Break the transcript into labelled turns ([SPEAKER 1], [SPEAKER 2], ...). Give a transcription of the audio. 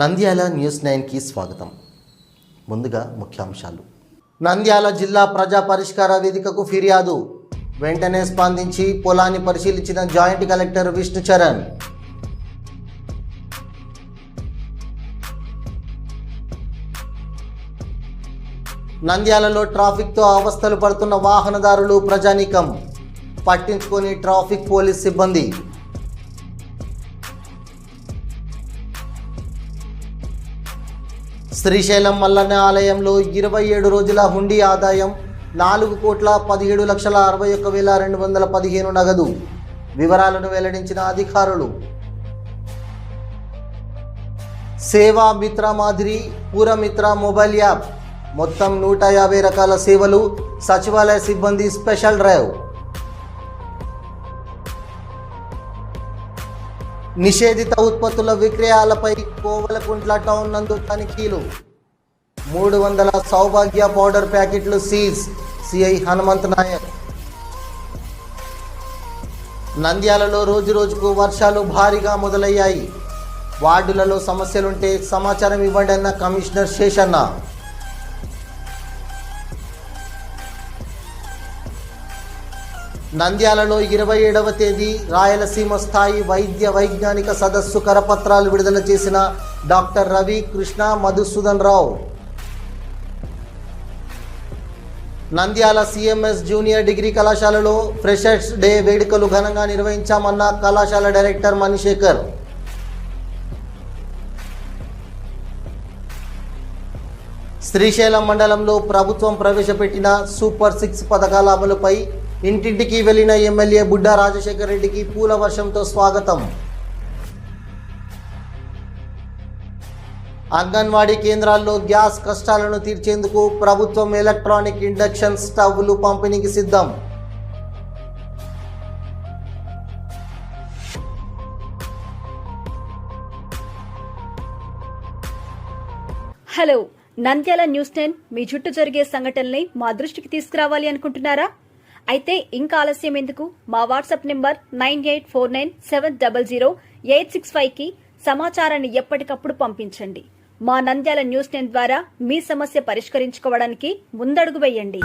[SPEAKER 1] Nandyal news 9కి స్వాగతం. ముందుగా ముఖ్యాంశాలు. నంద్యాల జిల్లా ప్రజా పరిష్కార వేదికకు ఫిర్యాదు. వెంటనే స్పందించి పొలాన్ని పరిశీలించిన జాయింట్ కలెక్టర్ విష్ణుచరణ్. నంద్యాలలో ట్రాఫిక్తో అవస్థలు పడుతున్న వాహనదారులు, ప్రజానీకం. పట్టించుకొని ట్రాఫిక్ పోలీస్ సిబ్బంది. శ్రీశైలం మల్లన్న ఆలయంలో 27 రోజుల హుండీ ఆదాయం 4,17,61,215 నగదు. వివరాలను వెల్లడించిన అధికారులు. సేవా మిత్ర మాదిరి పూరమిత్ర మొబైల్ యాప్. మొత్తం 150 రకాల సేవలు. సచివాలయ సిబ్బంది స్పెషల్ డ్రైవ్. నిషేధిత ఉత్పత్తుల విక్రయాలపై కోవలకుంట్ల టౌన్ నందు తనిఖీలు. 300 సౌభాగ్య పౌడర్ ప్యాకెట్లు సీజ్. సిఐ హనుమంత్ నాయక్. నంద్యాలలో రోజుకు వర్షాలు భారీగా మొదలయ్యాయి. వార్డులలో సమస్యలుంటే సమాచారం ఇవ్వండి అన్న కమిషనర్ శేషన్న. నంద్యాలలో 27వ తేదీ రాయలసీమ స్థాయి వైద్య వైజ్ఞానిక సదస్సు కరపత్రాలు విడుదల చేసిన డాక్టర్ రవి కృష్ణ మధుసూదన్ రావు. నంద్యాల సిఎంఎస్ జూనియర్ డిగ్రీ కళాశాలలో ఫ్రెషర్స్ డే వేడుకలు ఘనంగా నిర్వహించామన్న కళాశాల డైరెక్టర్ మణిశేఖర్. శ్రీశైలం మండలంలో ప్రభుత్వం ప్రవేశపెట్టిన సూపర్ 6 పథకాల అమలుపై ఇంటింటికి వెళ్లిన ఎమ్మెల్యే బుడ్డా రాజశేఖర్ రెడ్డికి పూల వర్షంతో స్వాగతం. అంగన్వాడీ కేంద్రాల్లో గ్యాస్ కష్టాలను తీర్చేందుకు ప్రభుత్వం ఎలక్ట్రానిక్ ఇండక్షన్ స్టవ్లు పంపిణీకి సిద్ధం.
[SPEAKER 2] హలో, నంద్యాల న్యూస్ 10 మీ చుట్టూ జరిగే సంఘటనల్ని మా దృష్టికి తీసుకురావాలి అనుకుంటున్నారా? అయితే ఇంకా ఆలస్యం ఎందుకు? మా వాట్సాప్ నెంబర్ 9849700865కి సమాచారాన్ని ఎప్పటికప్పుడు పంపించండి. మా నంద్యాల న్యూస్ 10 ద్వారా మీ సమస్య పరిష్కరించుకోవడానికి ముందడుగు వేయండి.